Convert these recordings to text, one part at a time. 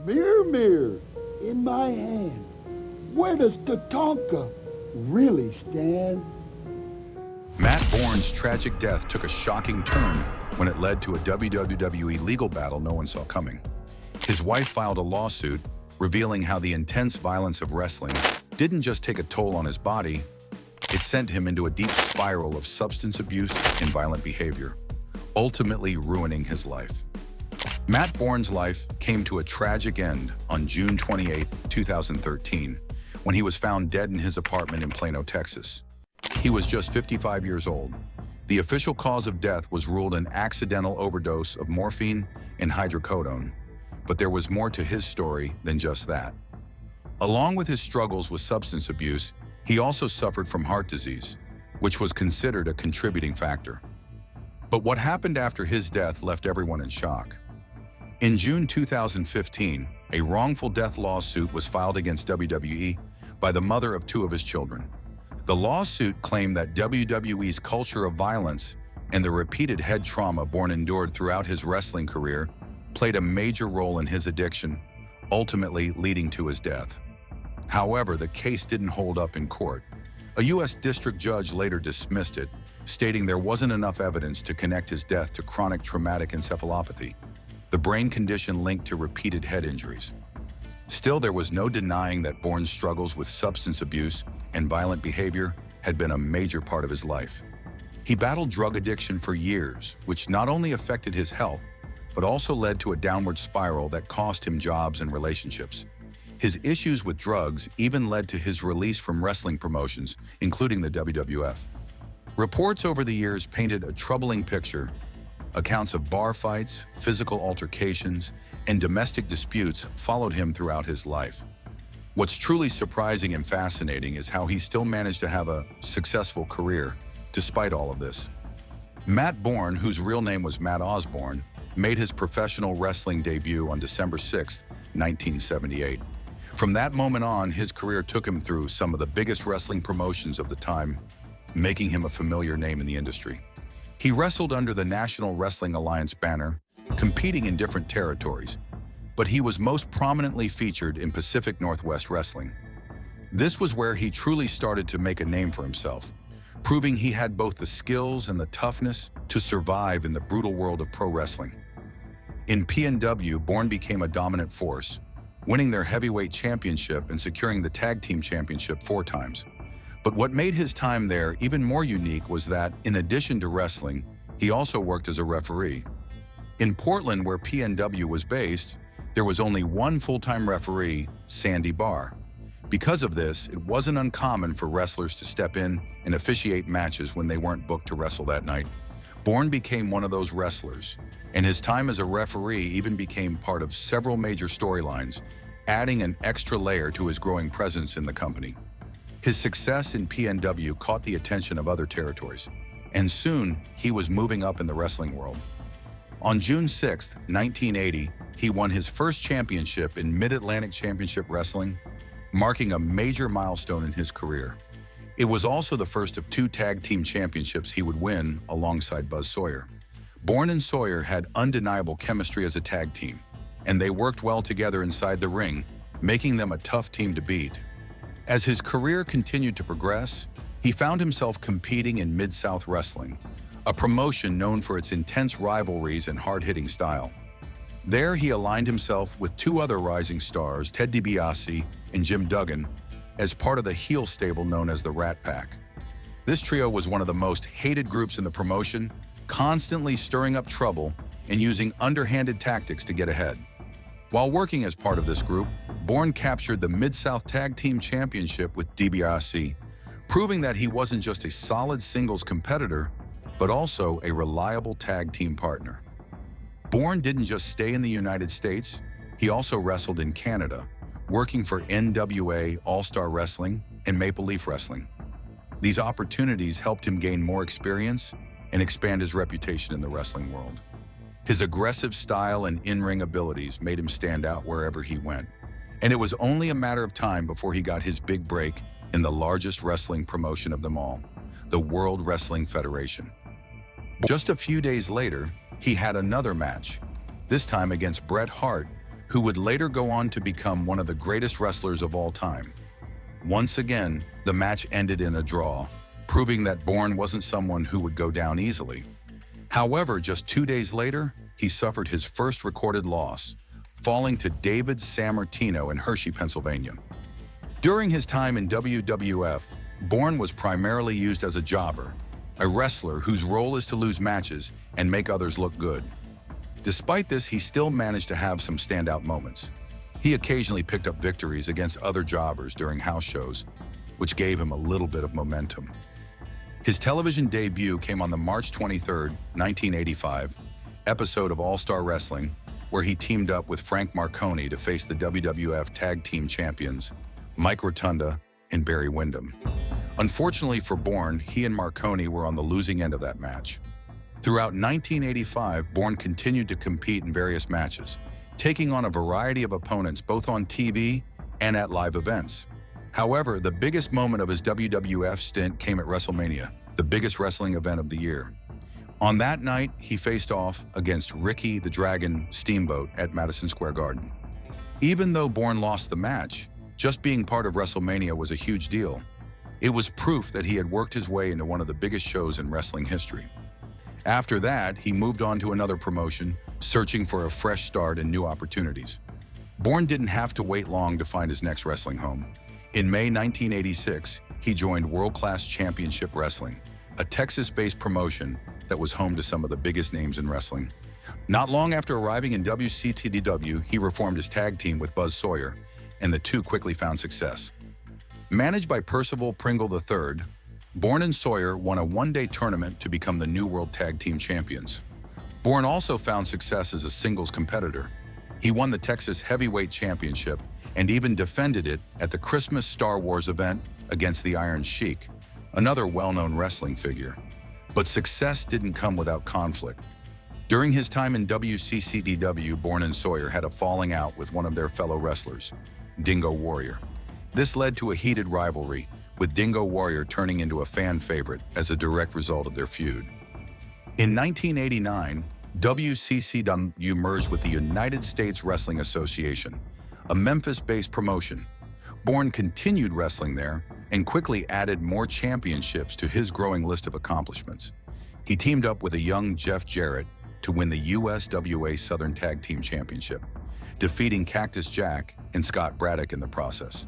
Mirror, mirror, in my hand, where does Tatanka really stand? Matt Borne's tragic death took a shocking turn when it led to a WWE legal battle no one saw coming. His wife filed a lawsuit revealing how the intense violence of wrestling didn't just take a toll on his body, it sent him into a deep spiral of substance abuse and violent behavior, ultimately ruining his life. Matt Borne's life came to a tragic end on June 28, 2013, when he was found dead in his apartment in Plano, Texas. He was just 55 years old. The official cause of death was ruled an accidental overdose of morphine and hydrocodone, but there was more to his story than just that. Along with his struggles with substance abuse, he also suffered from heart disease, which was considered a contributing factor. But what happened after his death left everyone in shock. In June 2015, a wrongful death lawsuit was filed against WWE by the mother of two of his children. The lawsuit claimed that WWE's culture of violence and the repeated head trauma Borne endured throughout his wrestling career played a major role in his addiction, ultimately leading to his death. However, the case didn't hold up in court. A U.S. district judge later dismissed it, stating there wasn't enough evidence to connect his death to chronic traumatic encephalopathy, the brain condition linked to repeated head injuries. Still, there was no denying that Borne's struggles with substance abuse and violent behavior had been a major part of his life. He battled drug addiction for years, which not only affected his health, but also led to a downward spiral that cost him jobs and relationships. His issues with drugs even led to his release from wrestling promotions, including the WWF. Reports over the years painted a troubling picture. Accounts of bar fights, physical altercations, and domestic disputes followed him throughout his life. What's truly surprising and fascinating is how he still managed to have a successful career despite all of this. Matt Borne, whose real name was Matt Osborne, made his professional wrestling debut on December 6, 1978. From that moment on, his career took him through some of the biggest wrestling promotions of the time, making him a familiar name in the industry. He wrestled under the National Wrestling Alliance banner, competing in different territories, but he was most prominently featured in Pacific Northwest Wrestling. This was where he truly started to make a name for himself, proving he had both the skills and the toughness to survive in the brutal world of pro wrestling. In PNW, Borne became a dominant force, winning their heavyweight championship and securing the tag team championship 4 times. But what made his time there even more unique was that, in addition to wrestling, he also worked as a referee. In Portland, where PNW was based, there was only one full-time referee, Sandy Barr. Because of this, it wasn't uncommon for wrestlers to step in and officiate matches when they weren't booked to wrestle that night. Borne became one of those wrestlers, and his time as a referee even became part of several major storylines, adding an extra layer to his growing presence in the company. His success in PNW caught the attention of other territories, and soon he was moving up in the wrestling world. On June 6, 1980, he won his first championship in Mid-Atlantic Championship Wrestling, marking a major milestone in his career. It was also the first of 2 tag team championships he would win alongside Buzz Sawyer. Borne and Sawyer had undeniable chemistry as a tag team, and they worked well together inside the ring, making them a tough team to beat. As his career continued to progress, he found himself competing in Mid-South Wrestling, a promotion known for its intense rivalries and hard-hitting style. There, he aligned himself with 2 other rising stars, Ted DiBiase and Jim Duggan, as part of the heel stable known as the Rat Pack. This trio was one of the most hated groups in the promotion, constantly stirring up trouble and using underhanded tactics to get ahead. While working as part of this group, Borne captured the Mid-South Tag Team Championship with DiBiase, proving that he wasn't just a solid singles competitor, but also a reliable tag team partner. Borne didn't just stay in the United States, he also wrestled in Canada, working for NWA All-Star Wrestling and Maple Leaf Wrestling. These opportunities helped him gain more experience and expand his reputation in the wrestling world. His aggressive style and in-ring abilities made him stand out wherever he went, and it was only a matter of time before he got his big break in the largest wrestling promotion of them all, the World Wrestling Federation. Just a few days later, he had another match, this time against Bret Hart, who would later go on to become one of the greatest wrestlers of all time. Once again, the match ended in a draw, proving that Borne wasn't someone who would go down easily. However, just 2 days later, he suffered his first recorded loss, falling to David Sammartino in Hershey, Pennsylvania. During his time in WWF, Borne was primarily used as a jobber, a wrestler whose role is to lose matches and make others look good. Despite this, he still managed to have some standout moments. He occasionally picked up victories against other jobbers during house shows, which gave him a little bit of momentum. His television debut came on the March 23, 1985, episode of All-Star Wrestling, where he teamed up with Frank Marconi to face the WWF Tag Team Champions, Mike Rotunda and Barry Windham. Unfortunately for Borne, he and Marconi were on the losing end of that match. Throughout 1985, Borne continued to compete in various matches, taking on a variety of opponents both on TV and at live events. However, the biggest moment of his WWF stint came at WrestleMania, the biggest wrestling event of the year. On that night, he faced off against Ricky the Dragon Steamboat at Madison Square Garden. Even though Borne lost the match, just being part of WrestleMania was a huge deal. It was proof that he had worked his way into one of the biggest shows in wrestling history. After that, he moved on to another promotion, searching for a fresh start and new opportunities. Borne didn't have to wait long to find his next wrestling home. In May 1986, he joined World Class Championship Wrestling, a Texas-based promotion that was home to some of the biggest names in wrestling. Not long after arriving in WCTW, he reformed his tag team with Buzz Sawyer, and the two quickly found success. Managed by Percival Pringle III, Borne and Sawyer won a one-day tournament to become the new World Tag Team Champions. Borne also found success as a singles competitor. He won the Texas Heavyweight Championship and even defended it at the Christmas Star Wars event against the Iron Sheik, another well-known wrestling figure. But success didn't come without conflict. During his time in WCCW, Borne and Sawyer had a falling out with one of their fellow wrestlers, Dingo Warrior. This led to a heated rivalry, with Dingo Warrior turning into a fan favorite as a direct result of their feud. In 1989, WCCW merged with the United States Wrestling Association, a Memphis-based promotion. Borne continued wrestling there and quickly added more championships to his growing list of accomplishments. He teamed up with a young Jeff Jarrett to win the USWA Southern Tag Team Championship, defeating Cactus Jack and Scott Braddock in the process.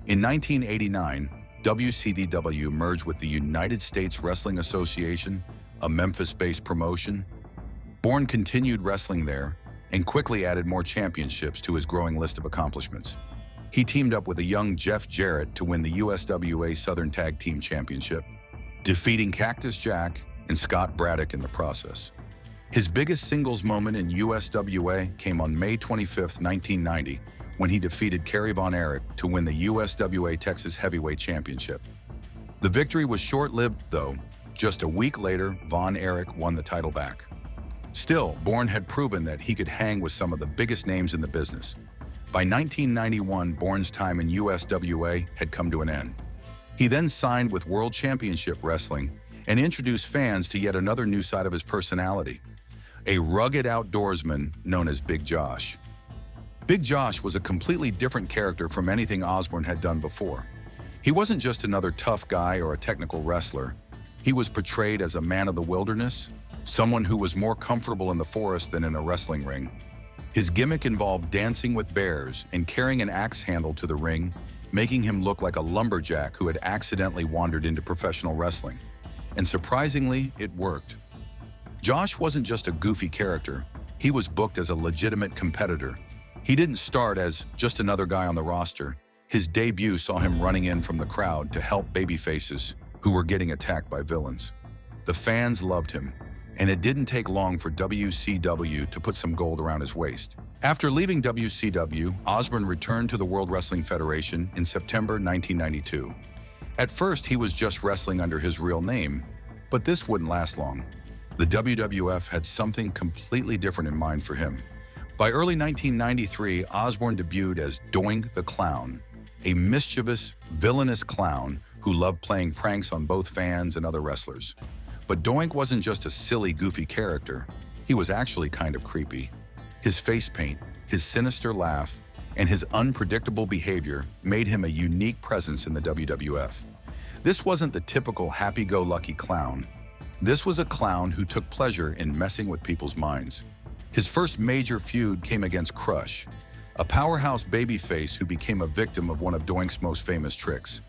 In 1989, WCDW merged with the United States Wrestling Association, a Memphis-based promotion. Borne continued wrestling there and quickly added more championships to his growing list of accomplishments. He teamed up with a young Jeff Jarrett to win the USWA Southern Tag Team Championship, defeating Cactus Jack and Scott Braddock in the process. His biggest singles moment in USWA came on May 25, 1990, when he defeated Kerry Von Erich to win the USWA Texas Heavyweight Championship. The victory was short-lived, though. Just a week later, Von Erich won the title back. Still, Borne had proven that he could hang with some of the biggest names in the business. By 1991, Borne's time in USWA had come to an end. He then signed with World Championship Wrestling and introduced fans to yet another new side of his personality, a rugged outdoorsman known as Big Josh. Big Josh was a completely different character from anything Osborne had done before. He wasn't just another tough guy or a technical wrestler. He was portrayed as a man of the wilderness, someone who was more comfortable in the forest than in a wrestling ring. His gimmick involved dancing with bears and carrying an axe handle to the ring, making him look like a lumberjack who had accidentally wandered into professional wrestling. And surprisingly, it worked. Josh wasn't just a goofy character. He was booked as a legitimate competitor. He didn't start as just another guy on the roster. His debut saw him running in from the crowd to help babyfaces who were getting attacked by villains. The fans loved him, and it didn't take long for WCW to put some gold around his waist. After leaving WCW, Osborne returned to the World Wrestling Federation in September 1992. At first, he was just wrestling under his real name, but this wouldn't last long. The WWF had something completely different in mind for him. By early 1993, Osborne debuted as Doink the Clown, a mischievous, villainous clown who loved playing pranks on both fans and other wrestlers. But Doink wasn't just a silly, goofy character. He was actually kind of creepy. His face paint, his sinister laugh, and his unpredictable behavior made him a unique presence in the WWF. This wasn't the typical happy-go-lucky clown. This was a clown who took pleasure in messing with people's minds. His first major feud came against Crush, a powerhouse babyface who became a victim of one of Doink's most famous tricks.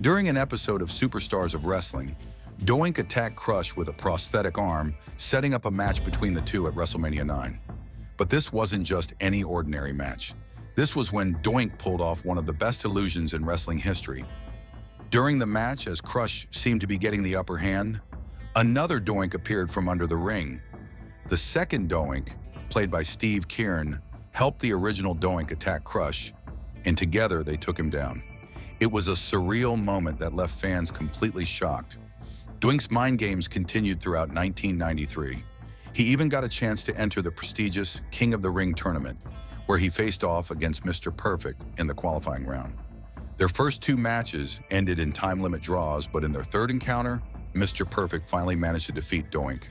During an episode of Superstars of Wrestling, Doink attacked Crush with a prosthetic arm, setting up a match between the two at WrestleMania 9. But this wasn't just any ordinary match. This was when Doink pulled off one of the best illusions in wrestling history. During the match, as Crush seemed to be getting the upper hand, another Doink appeared from under the ring. The second Doink, played by Steve Kieran, helped the original Doink attack Crush, and together they took him down. It was a surreal moment that left fans completely shocked. Doink's mind games continued throughout 1993. He even got a chance to enter the prestigious King of the Ring tournament, where he faced off against Mr. Perfect in the qualifying round. Their first two matches ended in time-limit draws, but in their third encounter, Mr. Perfect finally managed to defeat Doink.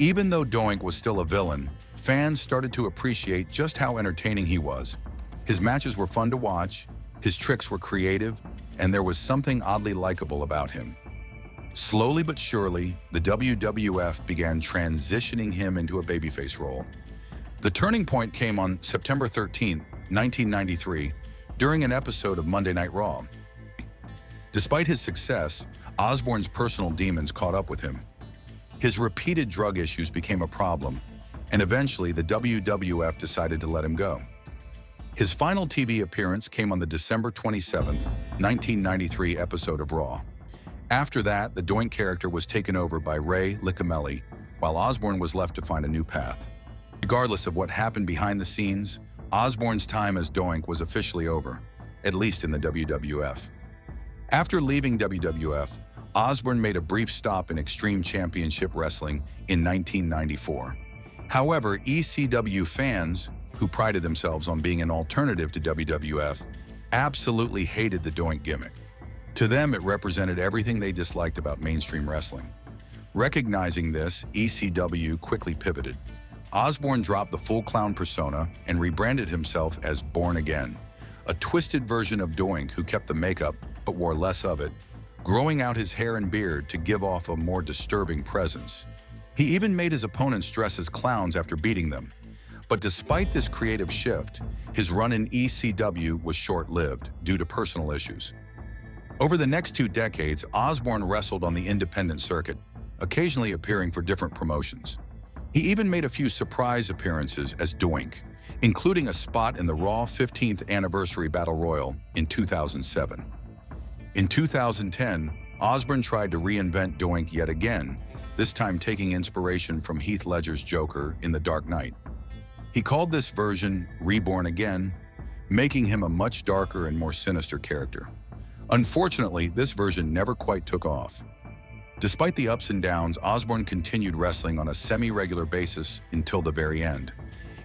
Even though Doink was still a villain, fans started to appreciate just how entertaining he was. His matches were fun to watch, his tricks were creative, and there was something oddly likable about him. Slowly but surely, the WWF began transitioning him into a babyface role. The turning point came on September 13, 1993, during an episode of Monday Night Raw. Despite his success, Osborne's personal demons caught up with him. His repeated drug issues became a problem, and eventually the WWF decided to let him go. His final TV appearance came on the December 27, 1993 episode of Raw. After that, the Doink character was taken over by Ray Liccamelli, while Osborne was left to find a new path. Regardless of what happened behind the scenes, Osborne's time as Doink was officially over, at least in the WWF. After leaving WWF, Osborne made a brief stop in Extreme Championship Wrestling in 1994. However, ECW fans, who prided themselves on being an alternative to WWF, absolutely hated the Doink gimmick. To them, it represented everything they disliked about mainstream wrestling. Recognizing this, ECW quickly pivoted. Osborne dropped the full clown persona and rebranded himself as Borne Again, a twisted version of Doink who kept the makeup but wore less of it, growing out his hair and beard to give off a more disturbing presence. He even made his opponents dress as clowns after beating them. But despite this creative shift, his run in ECW was short-lived due to personal issues. Over the next 2 decades, Osborne wrestled on the independent circuit, occasionally appearing for different promotions. He even made a few surprise appearances as Doink, including a spot in the Raw 15th Anniversary Battle Royal in 2007. In 2010, Osborne tried to reinvent Doink yet again, this time taking inspiration from Heath Ledger's Joker in The Dark Knight. He called this version Reborn Again, making him a much darker and more sinister character. Unfortunately, this version never quite took off. Despite the ups and downs, Osborne continued wrestling on a semi-regular basis until the very end.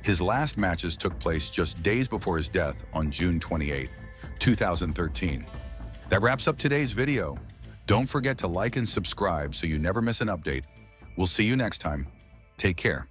His last matches took place just days before his death on June 28, 2013. That wraps up today's video. Don't forget to like and subscribe so you never miss an update. We'll see you next time. Take care.